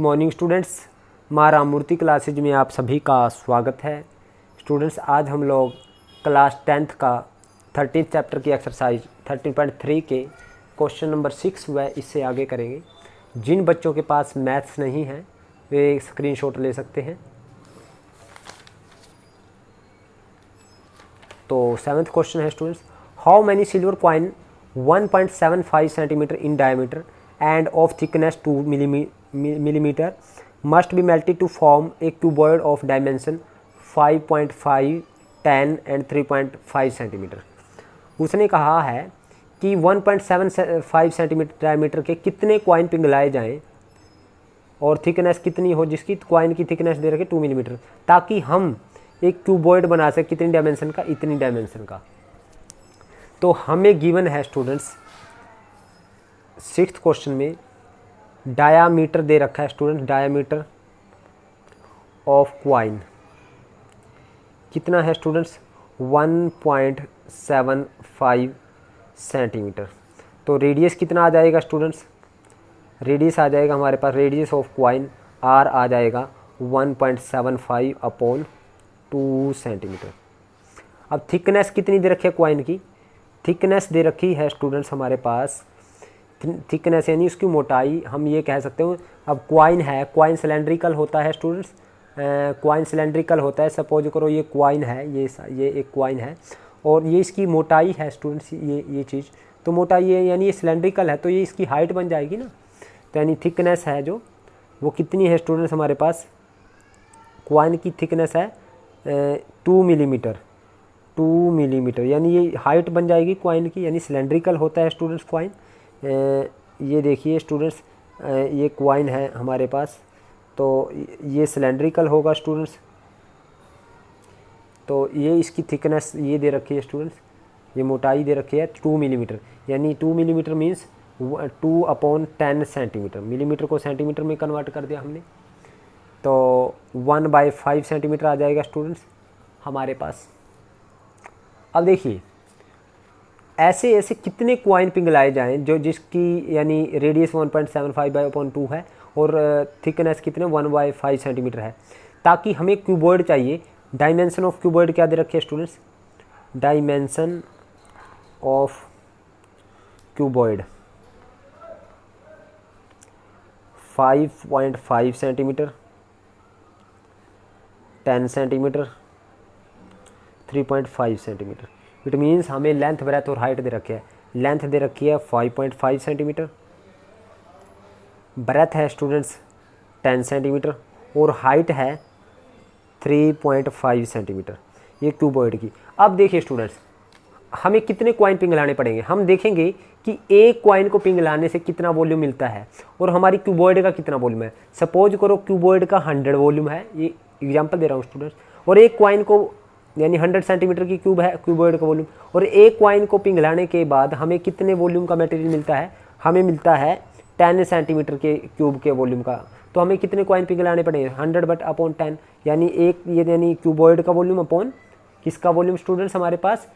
Morning students, माँ Ramamurthy classes में आप सभी का स्वागत है। स्टूडेंट्स, आज हम लोग क्लास 10th का 13th चैप्टर की एक्सरसाइज 13.3 के क्वेश्चन नंबर 6 व इससे आगे करेंगे। जिन बच्चों के पास मैथ्स नहीं है वे स्क्रीनशॉट ले सकते हैं। तो 7th क्वेश्चन है students, how many silver coin 1.75 centimetre in diameter and of thickness 2 millimeter must be melted to form a cuboid of dimension 5.5, 10 and 3.5 centimetre. उसने कहा है कि 1.75 सेंटीमीटर डायमीटर के कितने कॉइन पिघलाए जाएं और थिकनेस कितनी हो, जिसकी कॉइन की थिकनेस दे रखे 2 मिलीमीटर, ताकि हम एक क्यूबॉइड बना सकें। कितनी डायमेंशन का? इतनी डायमेंशन का। तो हमें गिवन है स्टूडेंट्स 6th क्वेश्चन में डायामीटर दे रखा है स्टूडेंट। डायामीटर ऑफ क्वाइन कितना है स्टूडेंट्स? 1.75 सेंटीमीटर। तो रेडियस कितना आ जाएगा स्टूडेंट्स? रेडियस आ जाएगा हमारे पास, रेडियस ऑफ क्वाइन आर आ जाएगा 1.75 अपॉन 2 सेंटीमीटर। अब थिकनेस कितनी दे रखी है क्वाइन की? थिकनेस दे रखी है स्टूडेंट्स हमारे पास, थिकनेस यानी उसकी मोटाई हम ये कह सकते हो। अब क्वाइन है, क्वाइन सिलेंड्रिकल होता है स्टूडेंट्स, क्वाइन सिलेंड्रिकल होता है। सपोज करो ये क्वाइन है, ये एक क्वाइन है और ये इसकी मोटाई है स्टूडेंट्स, ये चीज़। तो मोटाई है यानी ये सिलेंड्रिकल है, तो ये इसकी हाइट बन जाएगी ना। तो यानी थिकनेस है जो वो कितनी है स्टूडेंट्स हमारे पास? क्वाइन की थिकनेस है 2 मिलीमीटर, 2 मिलीमीटर, यानी ये हाइट बन जाएगी क्वाइन की, यानी सिलेंड्रिकल होता है स्टूडेंट्स क्वाइन। ये देखिए स्टूडेंट्स, ये क्वाइन है हमारे पास, तो ये सिलेंड्रिकल होगा स्टूडेंट्स। तो ये इसकी थिकनेस ये दे रखी है स्टूडेंट्स, ये मोटाई दे रखी है 2 मिलीमीटर, यानी 2 मिलीमीटर मीन्स 2/10 सेंटीमीटर। मिलीमीटर को सेंटीमीटर में कन्वर्ट कर दिया हमने, तो 1/5 सेंटीमीटर आ जाएगा स्टूडेंट्स हमारे पास। अब देखिए ऐसे ऐसे कितने क्वाइन पिघलाए जाएं जो जिसकी यानी रेडियस 1.75/2 है और थिकनेस कितने 1/5 सेंटीमीटर है, ताकि हमें क्यूबॉइड चाहिए। डायमेंशन ऑफ क्यूबॉइड क्या दे रखे हैं students? Dimension of cuboid 5.5 centimetre, 10 centimetre, 3.5 centimetre. It means हमें लेंथ, ब्रेथ और हाइट दे रखी है। लेंथ दे रखी है 5.5 सेंटीमीटर, ब्रेथ है स्टूडेंट्स 10 सेंटीमीटर और हाइट है 3.5 सेंटीमीटर, ये क्यूबॉइड की। अब देखिए स्टूडेंट्स, हमें कितने कॉइन पिघलाने पड़ेंगे। हम देखेंगे कि एक कॉइन को पिघलाने से कितना वॉल्यूम मिलता है और हमारी क्यूबॉइड का कितना वॉल्यूम है। सपोज करो क्यूबॉइड का 100 वॉल्यूम है, ये एग्जांपल दे रहा हूँ स्टूडेंट्स, और एक कॉइन को यानी 100 सेंटीमीटर की क्यूब है क्यूबॉइड का वॉल्यूम, और एक कॉइन को पिघलाने के बाद हमें कितने वॉल्यूम का मटेरियल मिलता है? हमें मिलता है 10 सेंटीमीटर के क्यूब के वॉल्यूम का। तो हमें कितने कॉइन पिघलाने पड़ेंगे? 100/10, यानी एक ये यानी क्यूबॉइड का वॉल्यूम अपॉन किसका वॉल्यूम स्टूडेंट्स? हमारे पास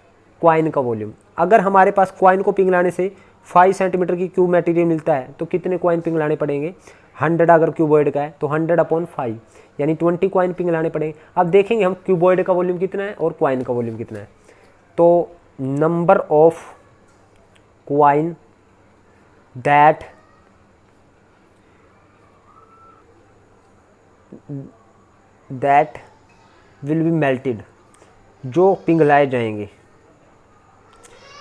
कॉइन का वॉल्यूम। अगर हमारे पास कॉइन को पिघलाने से 5 सेंटीमीटर की क्यूब मटेरियल मिलता है तो कितने कॉइन पिघलाने पड़ेंगे? 100 अगर क्यूबॉइड का है तो 100/5 यानी 20 कॉइन पिघलाने पड़ेंगे। अब देखेंगे हम क्यूबॉइड का वॉल्यूम कितना है और कॉइन का वॉल्यूम कितना है। तो number of coin that will be melted, जो पिघलाए जाएंगे।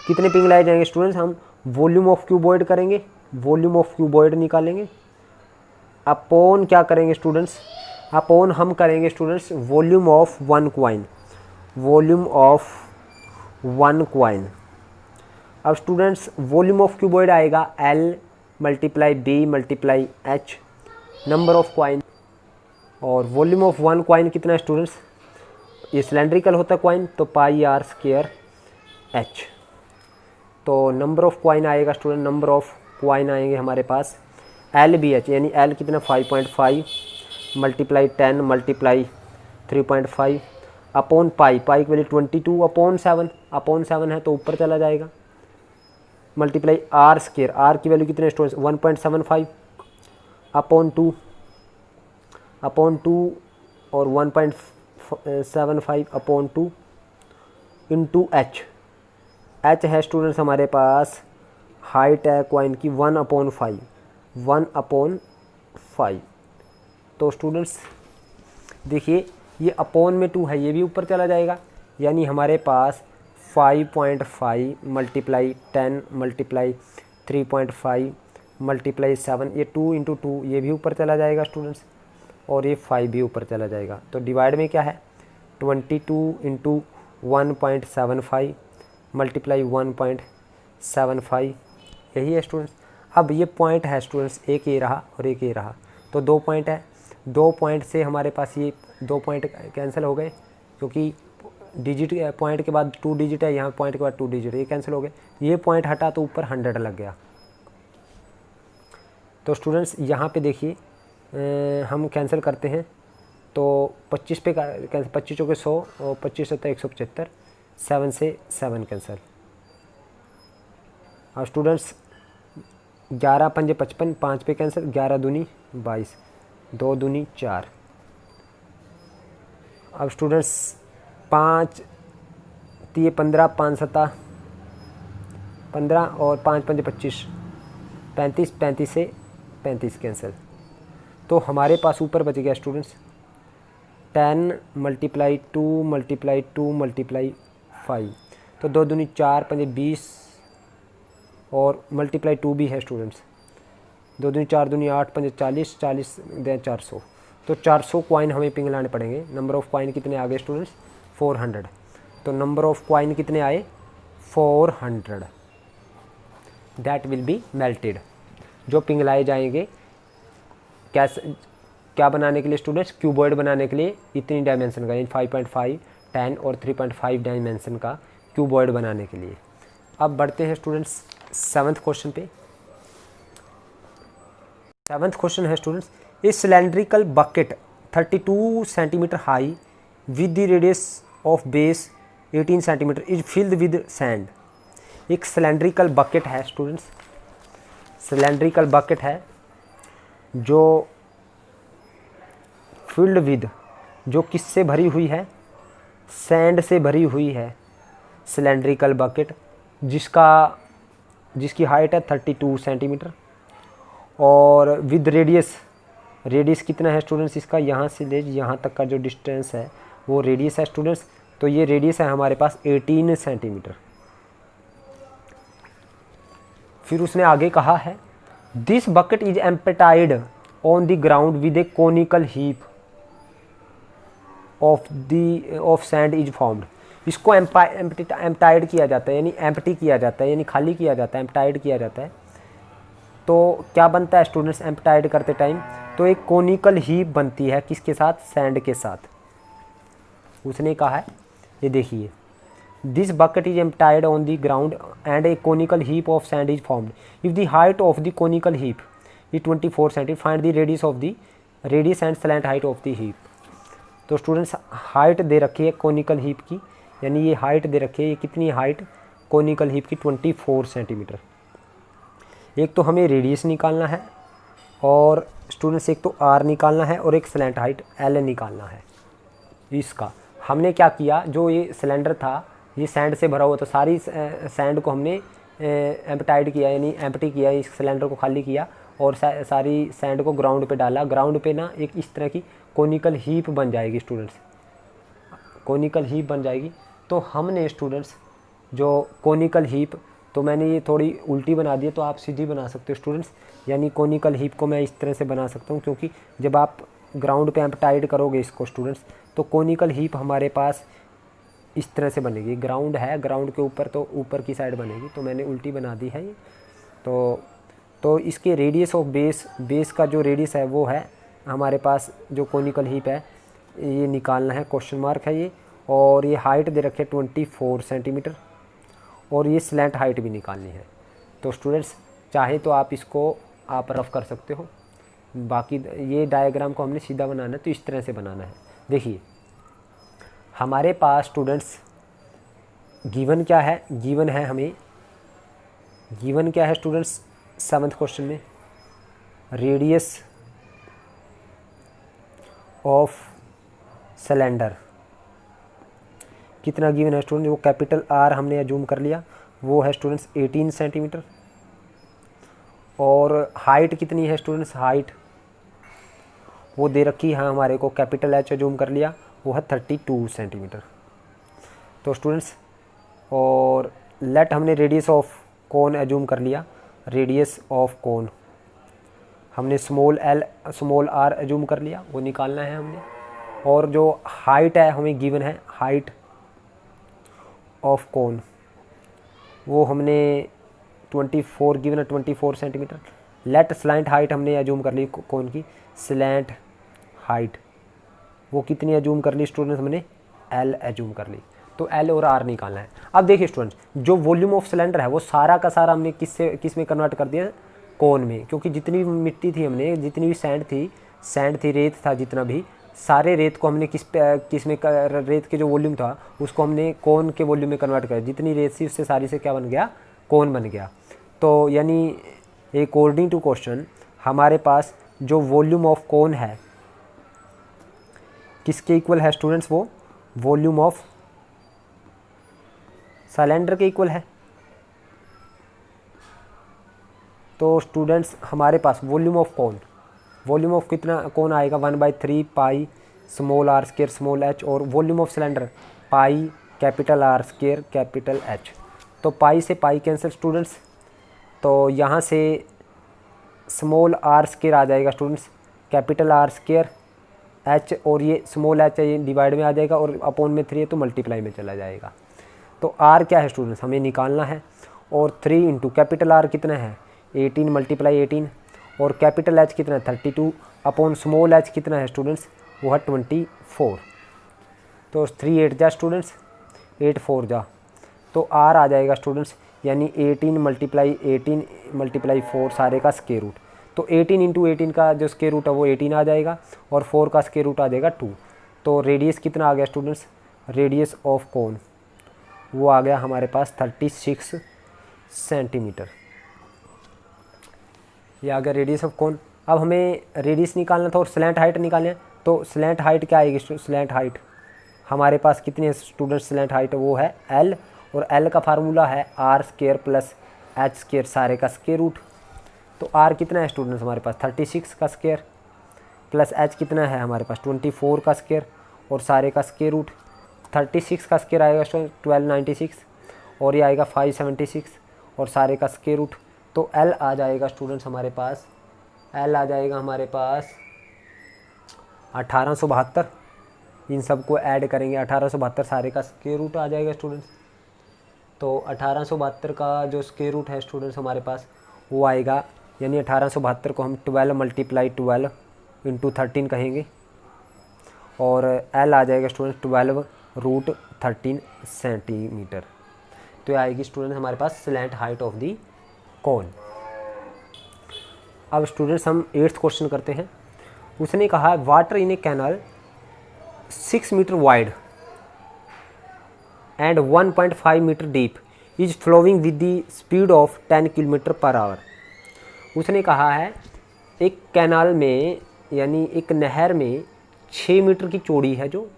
कितने पिघलाए जाएंगे स्टूडेंट्स? हम वॉल्यूम ऑफ क्यूबॉइड करेंगे, वॉल्यूम ऑफ क्यूबॉइड निकालेंगे, अपॉन क्या करेंगे स्टूडेंट्स? अपॉन हम करेंगे students volume of 1 coin, volume of 1 coin. अब स्टूडेंट्स वॉल्यूम ऑफ क्यूबॉइड आएगा L × B × H, number of coin. और वॉल्यूम ऑफ 1 कॉइन कितना है स्टूडेंट्स? ये सिलेंड्रिकल होता है कॉइन, तो πr² H। तो नंबर ऑफ कॉइन आएगा स्टूडेंट, नंबर ऑफ कॉइन आएंगे हमारे पास LBH, यानी L कितना 5.5 × 10 × 3.5 अपॉन पाई की वैल्यू 22/7 है तो ऊपर चला जाएगा, मल्टीप्लाई r² की वैल्यू कितने स्टूडेंट्स 1.75 अपॉन 2 अपॉन 2 और 1.75 अपॉन 2 इंटू एच। एच है स्टूडेंट्स हमारे पास, हाइट है कॉइन की 1/5, 1/5। तो स्टूडेंट्स देखिए ये अपॉन में 2 है, ये भी ऊपर चला जाएगा, यानी हमारे पास 5.5 मल्टीप्लाई 10 मल्टीप्लाई 3.5 मल्टीप्लाई 7, ये 2 इंटू 2 ये भी ऊपर चला जाएगा स्टूडेंट्स, और ये 5 भी ऊपर चला जाएगा। तो डिवाइड में क्या है, 22 इंटू 1.75 मल्टीप्लाई 1.75, यही है स्टूडेंट्स। अब ये पॉइंट है स्टूडेंट्स, एक ये रहा और एक ये रहा, तो 2 पॉइंट है, 2 पॉइंट से हमारे पास ये 2 पॉइंट कैंसिल हो गए, क्योंकि डिजिट पॉइंट के बाद 2 डिजिट है, यहाँ पॉइंट के बाद 2 डिजिट, ये कैंसिल हो गए, ये पॉइंट हटा तो ऊपर 100 लग गया। तो स्टूडेंट्स यहाँ पे देखिए हम कैंसिल करते हैं, तो 25 पे कैंसिल, 25 चौके 100 और 25 7 175, 7 से 7 कैंसिल। और स्टूडेंट्स 11 पंजे 55, 5 पे कैंसिल, 11 दूनी 22, 2 दूनी 4। अब स्टूडेंट्स 5 3 15, 5 7 15 और 5 पंजे 25, 35, 35 से 35 कैंसिल। तो हमारे पास ऊपर बच गया स्टूडेंट्स 10 मल्टीप्लाई 2 मल्टीप्लाई 2 मल्टीप्लाई 5, तो 2 दूनी 4, 5 20 और मल्टीप्लाई 2 भी है स्टूडेंट्स, 2 दूनी 4 दूनी 8, 5 40, 40 दें 400, तो 400 कॉइन हमें पिघलाने पड़ेंगे। नंबर ऑफ़ कॉइन कितने आ गए स्टूडेंट्स, 400। तो नंबर ऑफ़ कॉइन कितने आए, 400, दैट विल बी मेल्टेड, जो पिघलाए जाएंगे। क्या बनाने के लिए स्टूडेंट्स, क्यूबॉइड बनाने के लिए इतनी डायमेंशन का, यानी 5.5 10 और 3.5 डायमेंशन का क्यूबॉइड बनाने के लिए। अब बढ़ते हैं स्टूडेंट्स 7th क्वेश्चन पे। 7th क्वेश्चन है students, A cylindrical bucket 32 centimetre high with the radius of base 18 centimetre is filled with sand. एक सिलेंड्रिकल बकेट है स्टूडेंट्स, सिलेंड्रिकल बकेट है जो फिल्ड विद, जो किससे भरी हुई है, सैंड से भरी हुई है। सिलेंड्रिकल बकेट जिसकी हाइट है 32 सेंटीमीटर और विद रेडियस, रेडियस कितना है स्टूडेंट्स इसका, यहाँ से ले यहाँ तक का जो डिस्टेंस है वो रेडियस है स्टूडेंट्स। तो ये रेडियस है हमारे पास 18 सेंटीमीटर। फिर उसने आगे कहा है, this bucket is emptied on the ground with a conical heap of sand is formed. इसको एम्प्टाइड किया जाता है, यानी एम्प्टी किया जाता है, यानी खाली किया जाता है, एम्प्टाइड किया जाता है। तो क्या बनता है स्टूडेंट्स एम्प्टाइड करते टाइम, तो एक कोनिकल हीप बनती है, किसके साथ, सैंड के साथ। उसने कहा है, ये देखिए, this bucket is emptied on the ground and a conical heap of sand is formed if the height of the conical heap is 24 centimetre, find the radius and slant height of the heap. तो students height दे रखी है conical heap की, यानी ये height दे रखी है, ये कितनी हाइट कोनिकल हीप की, 24 सेंटीमीटर। एक तो हमें रेडियस निकालना है और स्टूडेंट्स एक तो आर निकालना है और एक स्लैंट हाइट एल निकालना है। इसका हमने क्या किया, जो ये सिलेंडर था ये सैंड से भरा हुआ, तो सारी सैंड को हमने एम्प्टाइड किया, यानी एम्प्टी किया, इस सिलेंडर को खाली किया और सारी सैंड को ग्राउंड पे डाला। ग्राउंड पे ना एक इस तरह की कोनिकल हीप बन जाएगी स्टूडेंट्स, कोनिकल हीप बन जाएगी। तो हमने स्टूडेंट्स जो कोनिकल हीप, तो मैंने ये थोड़ी उल्टी बना दी है, तो आप सीधी बना सकते हो स्टूडेंट्स, यानी कोनिकल हीप को मैं इस तरह से बना सकता हूँ, क्योंकि जब आप ग्राउंड पे एम्प्टाइड करोगे इसको स्टूडेंट्स, तो कोनिकल हीप हमारे पास इस तरह से बनेगी। ग्राउंड है, ग्राउंड के ऊपर, तो ऊपर की साइड बनेगी, तो मैंने उल्टी बना दी है ये। तो इसके रेडियस ऑफ बेस का जो रेडियस है वो है हमारे पास, जो कोनिकल हीप है ये निकालना है, क्वेश्चन मार्क है ये। और ये हाइट दे रखे 24 सेंटीमीटर और ये स्लैंट हाइट भी निकालनी है। तो स्टूडेंट्स चाहे तो आप इसको आप रफ कर सकते हो, बाकी ये डायग्राम को हमने सीधा बनाना है, तो इस तरह से बनाना है। देखिए हमारे पास स्टूडेंट्स गिवन क्या है, गिवन है हमें, गिवन क्या है स्टूडेंट्स 7th क्वेश्चन में, रेडियस ऑफ सिलेंडर कितना गिवन है स्टूडेंट, वो कैपिटल आर हमने अज्यूम कर लिया, वो है स्टूडेंट्स 18 सेंटीमीटर। और हाइट कितनी है स्टूडेंट्स, हाइट वो दे रखी है हमारे को, कैपिटल एच अज्यूम कर लिया, वो है 32 सेंटीमीटर। तो स्टूडेंट्स और लेट हमने रेडियस ऑफ कोन अज्यूम कर लिया, रेडियस ऑफ कोन हमने small L small r assume कर लिया, वो निकालना है हमने। और जो हाइट है हमें गिवन है, हाइट ऑफ कोन वो हमने 24 गिवन है, 24 सेंटीमीटर। लेट स्लैंट हाइट हमने अज्यूम कर ली कोन की, स्लैंट हाइट वो कितनी अज्यूम कर ली स्टूडेंट्स, हमने एल अज्यूम कर ली। तो एल और आर निकालना है। अब देखिए स्टूडेंट्स, जो वॉल्यूम ऑफ सिलेंडर है वो सारा का सारा हमने किस में कन्वर्ट कर दिया, कोन में, क्योंकि जितनी भी मिट्टी थी हमने, जितनी भी सैंड थी रेत था, जितना भी सारे रेत को हमने किस में रेत के जो वॉल्यूम था उसको हमने कोन के वॉल्यूम में कन्वर्ट कर, जितनी रेत थी उससे सारी से क्या बन गया, कोन बन गया। तो यानी अकॉर्डिंग टू क्वेश्चन हमारे पास जो वॉल्यूम ऑफ कोन है किसके इक्वल है स्टूडेंट्स, वो वॉल्यूम ऑफ सिलेंडर के इक्वल है। तो स्टूडेंट्स हमारे पास volume of cone, volume of कितना कोन आएगा 1/3 pi small R square small H, और volume of cylinder pi capital R square capital H. तो पाई से पाई कैंसिल स्टूडेंट्स, तो यहाँ से स्मॉल आर स्क्वायर आ जाएगा students, capital R square H, और ये स्मॉल एच है ये डिवाइड में आ जाएगा, और अपॉन में 3 है तो मल्टीप्लाई में चला जाएगा। तो आर क्या है स्टूडेंट्स हमें निकालना है, और 3 इंटू कैपिटल आर कितना है 18 मल्टीप्लाई 18, और कैपिटल एच कितना है 32, अपॉन स्मॉल एच कितना है स्टूडेंट्स, वो है 24। तो 3 8 जा स्टूडेंट्स, 8 4 जा, तो आर आ जाएगा स्टूडेंट्स, यानी 18 मल्टीप्लाई 4 सारे का स्क्वायर रूट। तो 18 इंटू 18 का जो स्क्वायर रूट है वो 18 आ जाएगा, और 4 का स्क्वायर रूट आ जाएगा 2। तो रेडियस कितना आ गया स्टूडेंट्स, रेडियस ऑफ कोन वो आ गया हमारे पास 36 सेंटीमीटर। ये आ गया रेडियस ऑफ कोन। अब हमें रेडियस निकालना था और स्लैंट हाइट निकालना है, तो स्लैंट हाइट क्या आएगी, स्लैंट हाइट हमारे पास कितनी है स्टूडेंट, स्लैंट हाइट वो है एल, और एल का फार्मूला है r square plus H square सारे का स्क्वायर रूट। तो आर कितना है स्टूडेंट्स हमारे पास 36 का स्क्वायर, प्लस एच कितना है हमारे पास 24 का स्क्वायर, और सारे का स्क्वायर रूट। 36 का स्क्वायर आएगा 1296, और ये आएगा 576, और सारे का स्क्वायर रूट। तो एल आ जाएगा स्टूडेंट्स हमारे पास, एल आ जाएगा हमारे पास 1872। इन सबको ऐड करेंगे 1872 सारे का स्क्वायर रूट आ जाएगा स्टूडेंट्स। तो 1872 का जो स्क्वायर रूट है स्टूडेंट्स हमारे पास वो आएगा, यानी 1872 को हम 12 मल्टीप्लाई 12 इंटू 13 कहेंगे, और एल आ जाएगा स्टूडेंट्स 12 रूट 13 सेंटीमीटर। तो ये आएगी स्टूडेंट्स हमारे पास slant height of the cone. अब स्टूडेंट्स हम 8th क्वेश्चन करते हैं। उसने कहा water in a canal 6 metre wide and 1.5 metre deep is flowing with the speed of 10 kilometre per hour. उसने कहा है एक कैनाल में, यानी एक नहर में 6 मीटर की चौड़ी है, जो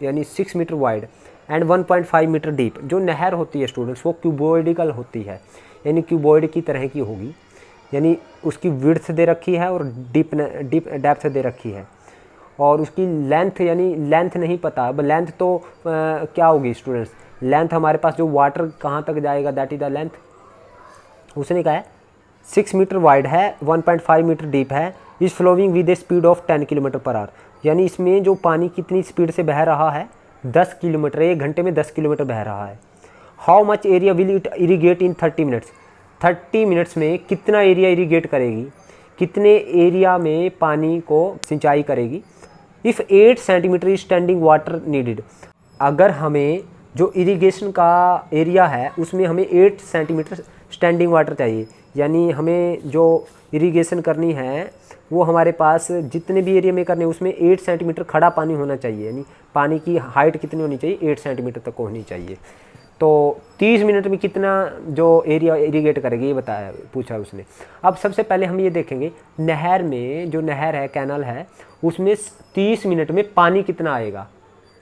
यानी 6 metre wide and 1.5 metre deep. जो नहर होती है स्टूडेंट्स वो क्यूबॉइडिकल होती है, यानी क्यूबॉइड की तरह की होगी, यानी उसकी विड्थ दे रखी है और डीप डेप्थ दे रखी है, और उसकी लेंथ, यानी लेंथ नहीं पता। अब लेंथ तो क्या होगी स्टूडेंट्स, लेंथ हमारे पास जो वाटर कहाँ तक जाएगा दैट इज द लेंथ। उसने कहा है 6 मीटर वाइड है, 1.5 मीटर डीप है, is flowing with a speed of 10 kilometre per hour. यानी इसमें जो पानी कितनी स्पीड से बह रहा है 10 किलोमीटर, 1 घंटे में 10 किलोमीटर बह रहा है। How much area will it irrigate in 30 minutes. 30 minutes में कितना एरिया इरीगेट करेगी, कितने एरिया में पानी को सिंचाई करेगी। If 8 centimetre standing water needed. अगर हमें जो इरिगेशन का एरिया है उसमें हमें 8 सेंटीमीटर स्टैंडिंग वाटर चाहिए, यानी हमें जो इरिगेशन करनी है वो हमारे पास जितने भी एरिया में करने उसमें 8 सेंटीमीटर खड़ा पानी होना चाहिए, यानी पानी की हाइट कितनी होनी चाहिए 8 सेंटीमीटर तक होनी चाहिए। तो 30 मिनट में कितना जो एरिया इरीगेट करेगी ये बताया, पूछा उसने। अब सबसे पहले हम ये देखेंगे नहर में, जो नहर है, कैनाल है, उसमें 30 मिनट में पानी कितना आएगा,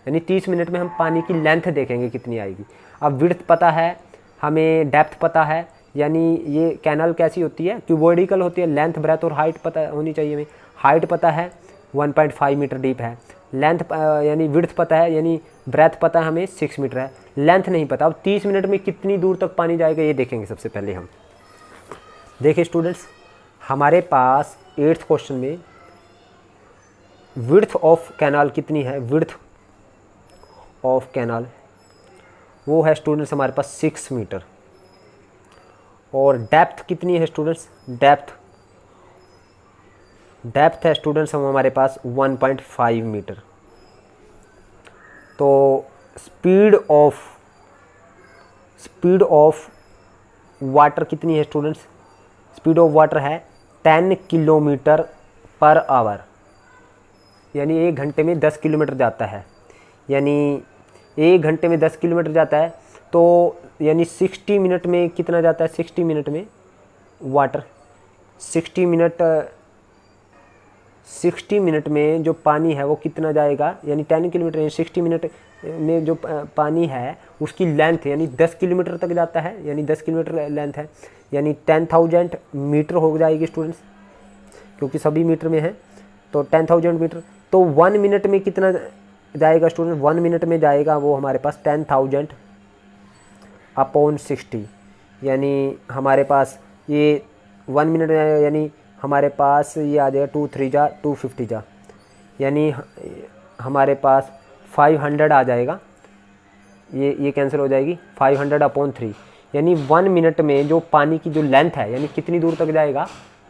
यानी 30 मिनट में हम पानी की लेंथ देखेंगे कितनी आएगी। अब विड्थ पता है हमें, डेप्थ पता है, यानी ये कैनाल कैसी होती है, क्यूबॉइडिकल होती है, लेंथ ब्रेथ और हाइट पता होनी चाहिए हमें। हाइट पता है 1.5 मीटर डीप है, लेंथ यानी विड्थ पता है, यानी ब्रेथ पता है हमें 6 मीटर है, लेंथ नहीं पता। अब 30 मिनट में कितनी दूर तक पानी जाएगा ये देखेंगे सबसे पहले हम। देखिए स्टूडेंट्स, हमारे पास 8th क्वेश्चन में विड्थ ऑफ कैनाल कितनी है, विड्थ ऑफ कैनाल वो है स्टूडेंट्स हमारे पास 6 मीटर। और डेप्थ कितनी है स्टूडेंट्स, डेप्थ है स्टूडेंट्स हमारे पास 1.5 मीटर। तो स्पीड ऑफ वाटर कितनी है स्टूडेंट्स, स्पीड ऑफ वाटर है 10 किलोमीटर पर आवर, यानी 1 घंटे में 10 किलोमीटर जाता है, यानी 1 घंटे में 10 किलोमीटर जाता है। तो यानी 60 मिनट में कितना जाता है, 60 मिनट में वाटर, 60 मिनट में जो पानी है वो कितना जाएगा, यानी 10 किलोमीटर, यानी 60 मिनट में जो पानी है उसकी लेंथ यानी 10 किलोमीटर तक जाता है, यानी 10 किलोमीटर लेंथ है, यानी 10,000 मीटर हो जाएगी स्टूडेंट्स, क्योंकि सभी मीटर में है, तो 10,000 मीटर। तो 1 मिनट में कितना जाएगा स्टूडेंट, 1 मिनट में जाएगा वो हमारे पास 10,000 अपॉन 60, यानी हमारे पास ये 1 मिनट यानी हमारे पास ये आ जाएगा 2 3 जा 250 जा, यानी हमारे पास 500 आ जाएगा, ये कैंसिल हो जाएगी, 500 अपॉन 3, यानी 1 मिनट में जो पानी की जो लेंथ है यानी कितनी दूर तक जाएगा,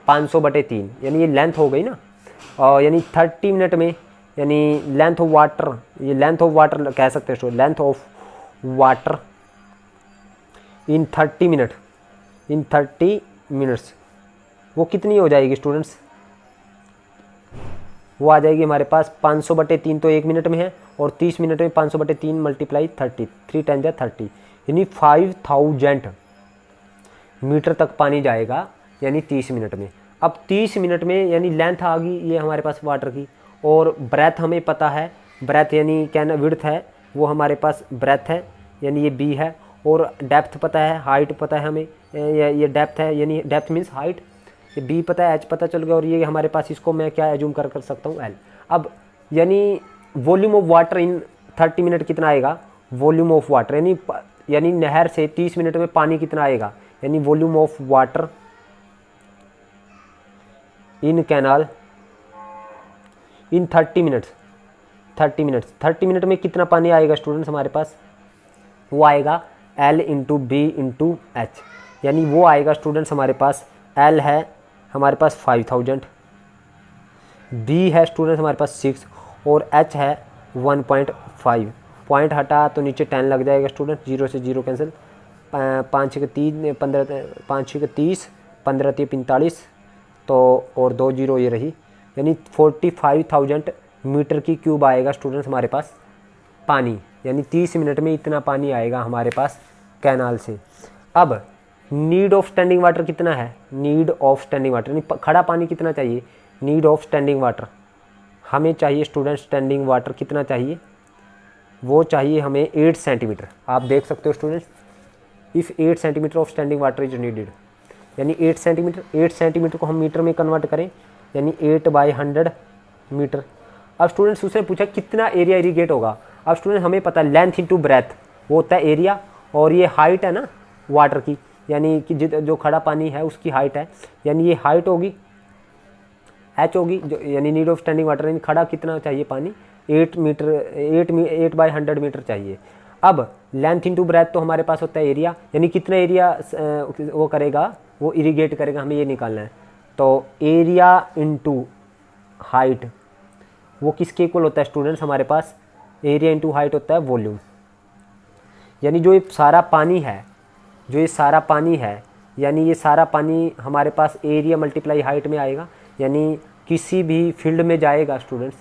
500/3, यानी ये लेंथ हो गई ना। और यानी 30 मिनट में, यानी लेंथ ऑफ वाटर, ये लेंथ ऑफ वाटर कह सकते हैं, length of water in 30 minute, in 30 minutes वो कितनी हो जाएगी स्टूडेंट्स, वो आ जाएगी हमारे पास 500/3, तो 1 मिनट में है, और 30 मिनट में 500/3 मल्टीप्लाई 30, 3 10 जा 30, यानी 5000 मीटर तक पानी जाएगा, यानी 30 मिनट में। अब 30 मिनट में यानी लेंथ आ गई ये हमारे पास वाटर की, और ब्रेथ हमें पता है, ब्रेथ यानी क्या ना विड्थ है वो हमारे पास ब्रेथ है, यानी ये बी है, और डेप्थ पता है, हाइट पता है हमें, ये डेप्थ है, यानी डेप्थ मीन्स हाइट, ये बी पता है, एच पता चल गया, और ये हमारे पास इसको मैं क्या एज्यूम कर सकता हूँ, एल। अब यानी volume of water in 30 minute कितना आएगा, वॉल्यूम ऑफ वाटर यानी नहर से 30 मिनट में पानी कितना आएगा, यानी volume of water in canal in 30 minutes, 30 minute में कितना पानी आएगा स्टूडेंट्स हमारे पास, वो आएगा L into B into H, यानी वो आएगा स्टूडेंट्स हमारे पास, L है हमारे पास 5000, B है स्टूडेंट्स हमारे पास 6, और H है 1.5, पॉइंट हटा तो नीचे 10 लग जाएगा स्टूडेंट, 0 से 0 कैंसिल, 5 6 3 15, 5 6 30, 15 3 45, तो और 2 0 ये रही, यानी 45,000 मीटर की क्यूब आएगा स्टूडेंट्स हमारे पास पानी, यानी 30 मिनट में इतना पानी आएगा हमारे पास कैनाल से। अब नीड ऑफ स्टैंडिंग वाटर कितना है, नीड ऑफ स्टैंडिंग वाटर यानी खड़ा पानी कितना चाहिए, नीड ऑफ स्टैंडिंग वाटर हमें चाहिए स्टूडेंट, स्टैंडिंग वाटर कितना चाहिए, वो चाहिए हमें 8 सेंटीमीटर। आप देख सकते हो students, if 8 centimetre of standing water is needed, यानी 8 सेंटीमीटर को हम मीटर में कन्वर्ट करें, यानी 8/100 मीटर। अब स्टूडेंट्स उसने पूछा कितना एरिया इरीगेट होगा। अब स्टूडेंट हमें पता है लेंथ इंटू ब्रेथ वो होता है एरिया, और ये हाइट है ना वाटर की, यानी कि जो खड़ा पानी है उसकी हाइट है, यानी ये हाइट होगी, एच होगी, जो यानी नीड ऑफ स्टैंडिंग वाटर, यानी खड़ा कितना चाहिए पानी, 8/100 मीटर चाहिए। अब लेंथ इंटू ब्रेथ तो हमारे पास होता है एरिया, यानी कितना एरिया वो करेगा, वो इरीगेट करेगा, हमें ये निकालना है। तो एरिया इंटू हाइट वो किसके इक्वल होता है स्टूडेंट्स हमारे पास, एरिया इंटू हाइट होता है वॉल्यूम, यानी जो ये सारा पानी है, यानी ये सारा पानी हमारे पास एरिया मल्टीप्लाई हाइट में आएगा, यानी किसी भी फील्ड में जाएगा स्टूडेंट्स।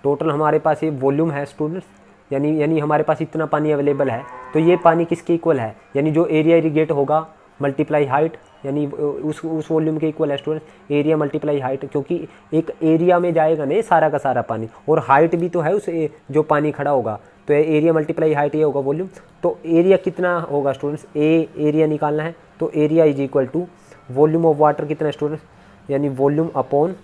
टोटल हमारे पास ये वॉल्यूम है स्टूडेंट्स, यानी हमारे पास इतना पानी अवेलेबल है, तो ये पानी किसके इक्वल है, यानी जो एरिया इरीगेट होगा मल्टीप्लाई हाइट, यानी उस वॉल्यूम के इक्वल है स्टूडेंट एरिया मल्टीप्लाई हाइट, क्योंकि एक एरिया में जाएगा नहीं सारा का सारा पानी, और हाइट भी तो है उस जो पानी खड़ा होगा, तो एरिया मल्टीप्लाई हाइट ये होगा वॉल्यूम। तो एरिया कितना होगा स्टूडेंट्स, एरिया निकालना है, तो area is equal to volume of water कितना है स्टूडेंट्स, यानी वॉल्यूम अपॉन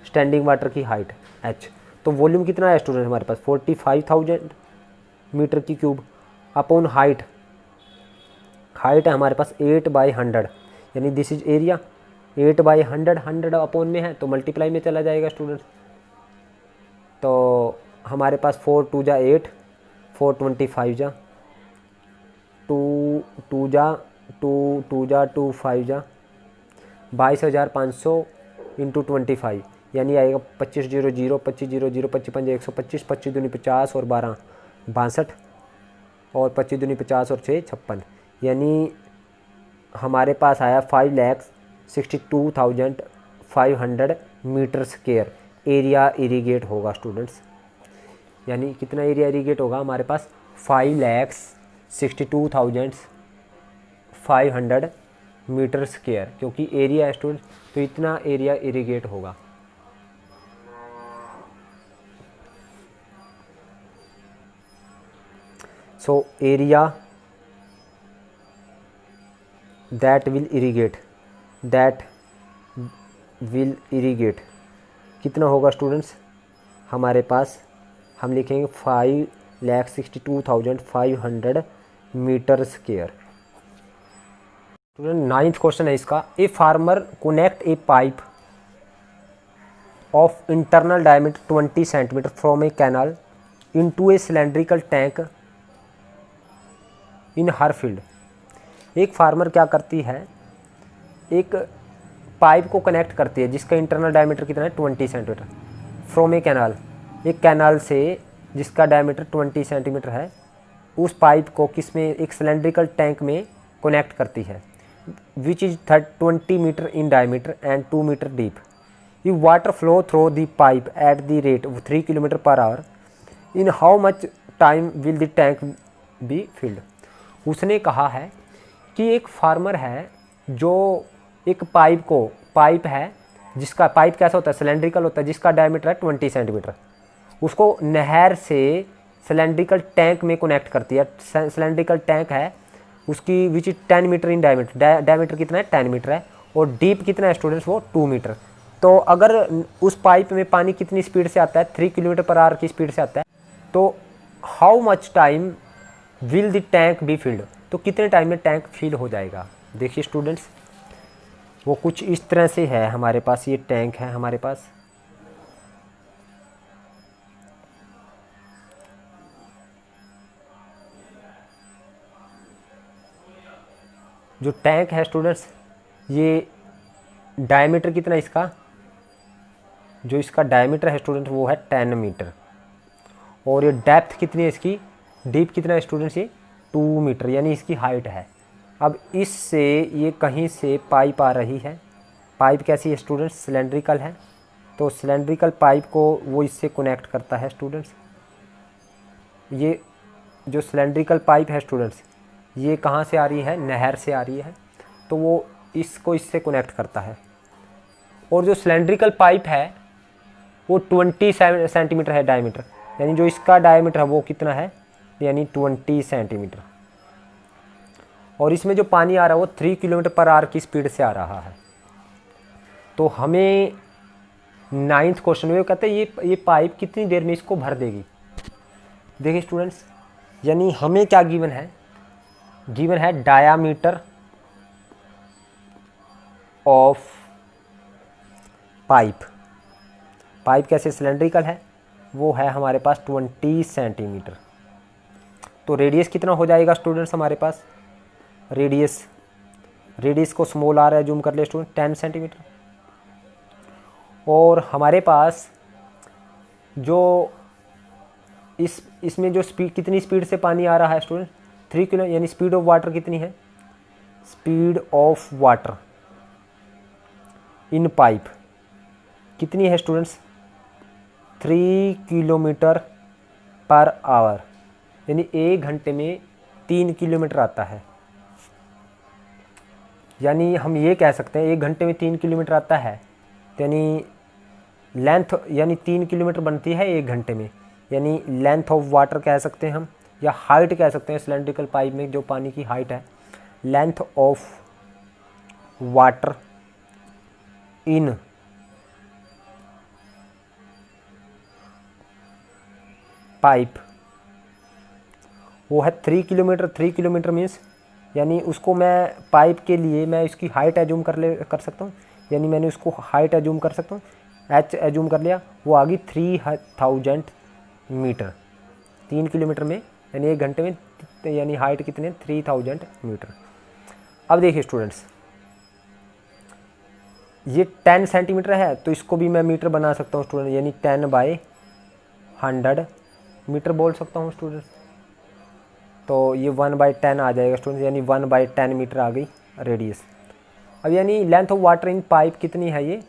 स्टैंडिंग वाटर की हाइट h। तो वॉल्यूम कितना है स्टूडेंट हमारे पास 45,000 मीटर की क्यूब अपॉन हाइट है हमारे पास 8/100, यानी दिस इज एरिया 8/100, 100 अपॉन में है तो मल्टीप्लाई में चला जाएगा स्टूडेंट। तो हमारे पास 4 2 जा 8, 4 25 जा 2 2 जा 2 2 जा 2 5 जा 22,500 इंटू 25, यानी आएगा 25,000 25,000 25 125 25 दूनी 50 और 12 62 और 25 दूनी 50 और 6 56, यानी हमारे पास आया 5,62,500 मीटर स्क्वायर एरिया इरीगेट होगा स्टूडेंट्स। यानी कितना एरिया इरीगेट होगा हमारे पास 5,62,500 मीटर स्क्वायर, क्योंकि एरिया है स्टूडेंट तो इतना एरिया इरीगेट होगा। So area that will irrigate कितना होगा स्टूडेंट्स हमारे पास, हम लिखेंगे 5,62,500 metre square. Student 9th question है इसका, a farmer connect A pipe of internal diameter 20 centimetre from A canal into A cylindrical tank in her field. एक farmer क्या करती है, एक पाइप को कनेक्ट करती है जिसका इंटरनल डायमीटर कितना है 20 सेंटीमीटर फ्रॉम ए कैनाल, एक कैनाल से जिसका डायमीटर 20 सेंटीमीटर है, उस पाइप को किस में, एक सिलेंड्रिकल टैंक में कनेक्ट करती है which is 20 metre in diameter and 2 metre deep. You water flow through the pipe at the rate of 3 kilometre per hour, in how much time will the tank be filled. उसने कहा है कि एक farmer है जो एक pipe है जिसका, पाइप कैसा होता है सिलेंड्रिकल होता है, जिसका डायमीटर है 20 सेंटीमीटर, उसको नहर से सिलेंड्रिकल टैंक में कनेक्ट करती है। सिलेंड्रिकल टैंक है उसकी which is 10 metre in diameter, diameter कितना है 10 मीटर है, और डीप कितना है स्टूडेंट्स वो 2 मीटर। तो अगर उस पाइप में पानी कितनी स्पीड से आता है 3 किलोमीटर पर आवर की स्पीड से आता है, तो how much time will the tank be field, तो कितने टाइम में टैंक फिल हो जाएगा। देखिए स्टूडेंट्स वो कुछ इस तरह से है, हमारे पास ये टैंक है, हमारे पास जो टैंक है स्टूडेंट्स, ये डायमीटर कितना है इसका, जो इसका डायमीटर है स्टूडेंट वो है 10 मीटर, और ये डेप्थ कितनी है इसकी, डीप कितना है स्टूडेंट्स ये 2 मीटर, यानी इसकी हाइट है। अब इससे ये कहीं से पाइप आ रही है, पाइप कैसी है स्टूडेंट्स सिलेंड्रिकल है, तो सिलेंड्रिकल पाइप को वो इससे कनेक्ट करता है स्टूडेंट्स। ये जो सिलेंड्रिकल पाइप है स्टूडेंट्स ये कहाँ से आ रही है, नहर से आ रही है, तो वो इसको इससे कनेक्ट करता है। और जो सिलेंड्रिकल पाइप है वो 20 सेंटीमीटर है डायमीटर, यानी जो इसका डायमीटर है वो कितना है, यानी 20 सेंटीमीटर, और इसमें जो पानी आ रहा है वो 3 किलोमीटर पर आवर की स्पीड से आ रहा है। तो हमें 9th क्वेश्चन में कहते हैं ये पाइप कितनी देर में इसको भर देगी। देखिए स्टूडेंट्स, यानी हमें क्या गिवन है, गिवन है डायामीटर ऑफ पाइप कैसे सिलेंड्रिकल है, वो है हमारे पास 20 सेंटीमीटर। तो रेडियस कितना हो जाएगा स्टूडेंट्स हमारे पास, रेडियस को स्मॉल आ रहा है जूम कर ले स्टूडेंट 10 सेंटीमीटर, और हमारे पास जो इसमें जो स्पीड, कितनी स्पीड से पानी आ रहा है स्टूडेंट 3 किलो, यानी स्पीड ऑफ वाटर कितनी है, speed of water in pipe कितनी है स्टूडेंट्स 3 किलोमीटर पर आवर, यानी 1 घंटे में 3 किलोमीटर आता है। यानी हम ये कह सकते हैं 1 घंटे में 3 किलोमीटर आता है, यानी लेंथ यानी 3 किलोमीटर बनती है 1 घंटे में, यानी लेंथ ऑफ वाटर कह सकते हैं हम, या हाइट कह सकते हैं सिलेंड्रिकल पाइप में जो पानी की हाइट है, length of water in pipe वो है 3 किलोमीटर। 3 किलोमीटर मीन्स यानी उसको मैं पाइप के लिए मैं इसकी हाइट एज्यूम कर सकता हूँ, यानी मैंने उसको हाइट एज्यूम कर सकता हूँ, एच एज्यूम कर लिया, वो आ गई 3000 मीटर 3 किलोमीटर में, यानी 1 घंटे में, यानी हाइट कितने 3000 मीटर। अब देखिए स्टूडेंट्स, ये 10 सेंटीमीटर है तो इसको भी मैं मीटर बना सकता हूँ स्टूडेंट, यानी 10/100 मीटर बोल सकता हूँ स्टूडेंट्स। तो ये 1/10 आ जाएगा स्टूडेंट्स, यानी 1/10 मीटर आ गई रेडियस। अब यानी length of water in pipe कितनी है ये,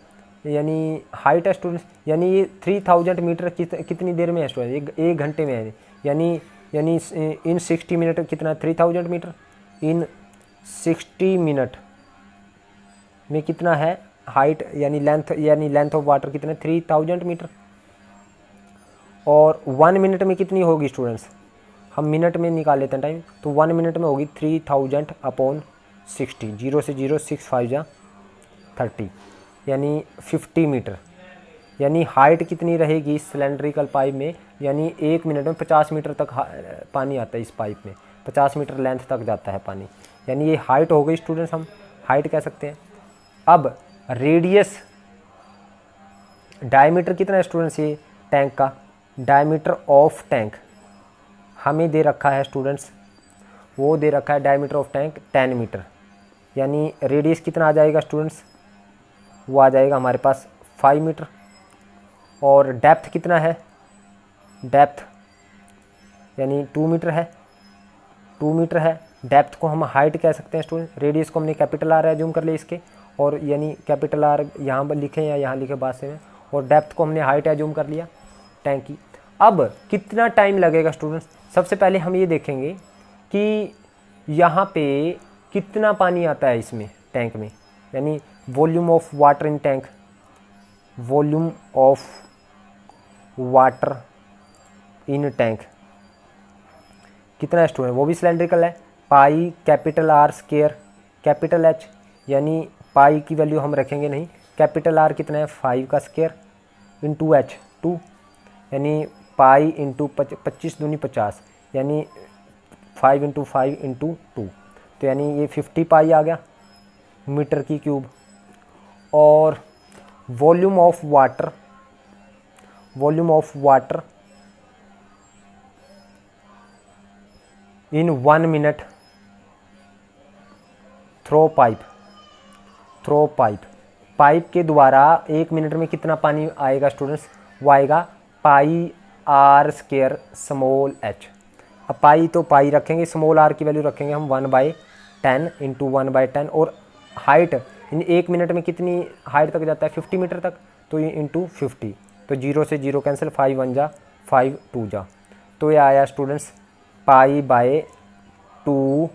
यानी हाइट है स्टूडेंट्स, यानी ये 3000 मीटर कितनी देर में है स्टूडेंट, 1 घंटे में है, यानी इन 60 मिनट कितना 3000 मीटर, इन 60 मिनट में कितना है हाइट, यानी लेंथ ऑफ वाटर कितना 3000 मीटर। और 1 मिनट में कितनी होगी स्टूडेंट्स, हम मिनट में निकाल लेते हैं टाइम, तो 1 मिनट में होगी 3000/60, 0 से 0 6 5 जा 30, यानी 50 मीटर। यानी हाइट कितनी रहेगी इस सिलेंड्रिकल पाइप में, यानी 1 मिनट में 50 मीटर तक पानी आता है इस पाइप में, 50 मीटर लेंथ तक जाता है पानी, यानी ये हाइट हो गई स्टूडेंट्स, हम हाइट कह सकते हैं। अब रेडियस, डायमीटर कितना है स्टूडेंट्स, ये टैंक का डायमीटर ऑफ टैंक हमें दे रखा है स्टूडेंट्स, वो दे रखा है डायमीटर ऑफ टैंक 10 मीटर, यानी रेडियस कितना आ जाएगा स्टूडेंट्स, वो आ जाएगा हमारे पास 5 मीटर। और डेप्थ कितना है, डेप्थ यानी 2 मीटर है, 2 मीटर है। डेप्थ को हम हाइट कह सकते हैं स्टूडेंट, रेडियस को हमने कैपिटल आर एज्यूम कर लिया इसके, और यानी कैपिटल आर यहाँ पर लिखे या यहाँ लिखे बाद से में, और डेप्थ को हमने हाइट एज्यूम कर लिया टैंक की। अब कितना टाइम लगेगा स्टूडेंट्स, सबसे पहले हम ये देखेंगे कि यहाँ पे कितना पानी आता है इसमें टैंक में, यानी volume of water in tank, volume of water in tank कितना है स्टूडेंट, वो भी सिलेंड्रिकल है, पाई capital R square capital H, यानी पाई की वैल्यू हम रखेंगे नहीं, कैपिटल आर कितना है 5 का स्क्वायर इंटू एच 2, यानी पाई इंटू 25 दूनी 50, यानी 5 इंटू 5 इंटू 2, तो यानी ये 50 पाई आ गया मीटर की क्यूब। और volume of water in 1 minute through pipe के द्वारा 1 मिनट में कितना पानी आएगा स्टूडेंट्स, वो आएगा पाई आर स्क्वायर स्मॉल एच। अब पाई तो पाई रखेंगे, स्मॉल आर की वैल्यू रखेंगे हम 1/10 इंटू 1/10, और हाइट इन 1 मिनट में कितनी हाइट तक जाता है 50 मीटर तक, तो ये इंटू 50, तो 0 से 0 कैंसिल, 5 1 जा 5 2 जा, तो ये आया स्टूडेंट्स पाई/2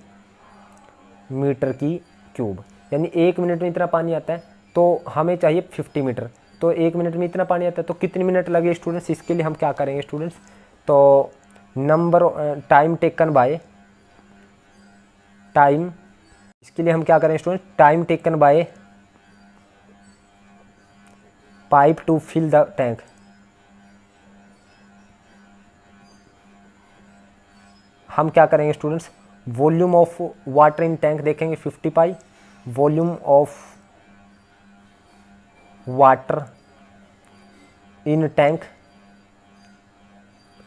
मीटर की क्यूब, यानी 1 मिनट में इतना पानी आता है, तो हमें चाहिए 50 मीटर, तो 1 मिनट में इतना पानी आता है, तो कितने मिनट लगे स्टूडेंट्स, इसके लिए हम क्या करेंगे स्टूडेंट्स, तो टाइम टेकन बाय टाइम, इसके लिए हम क्या करें student, time taken by pipe to fill the tank, हम क्या करेंगे students, volume of water in tank देखेंगे 50 pi, volume of water in tank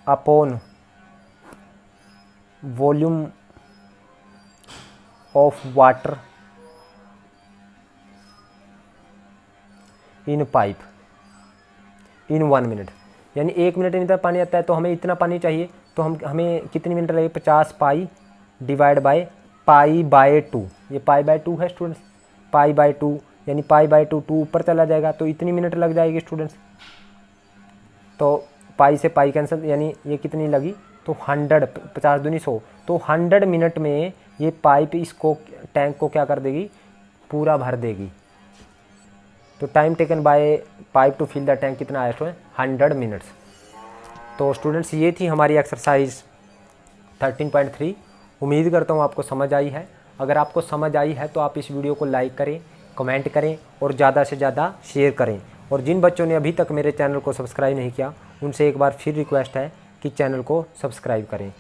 upon volume of water in pipe in 1 minute, यानी 1 मिनट में इतना पानी आता है, तो हमें इतना पानी चाहिए, तो हमें कितने मिनट लगे 50 पाई डिवाइड बाय पाई/2, ये पाई/2 है स्टूडेंट्स, पाई/2 यानी पाई/2 2 ऊपर चला जाएगा, तो इतनी मिनट लग जाएगी स्टूडेंट्स, तो पाई से पाई कैंसिल, यानी ये कितनी लगी तो 100, 50 दूनी 100, तो 100 मिनट में ये पाइप इसको टैंक को क्या कर देगी, पूरा भर देगी। तो time taken by pipe to fill the tank कितना आया है, 100 मिनट्स। तो स्टूडेंट्स ये थी हमारी एक्सरसाइज 13.3। उम्मीद करता हूँ आपको समझ आई है। अगर आपको समझ आई है तो आप इस वीडियो को लाइक करें, कमेंट करें और ज़्यादा से ज़्यादा शेयर करें। और जिन बच्चों ने अभी तक मेरे चैनल को सब्सक्राइब नहीं किया, उनसे एक बार फिर रिक्वेस्ट है कि चैनल को सब्सक्राइब करें।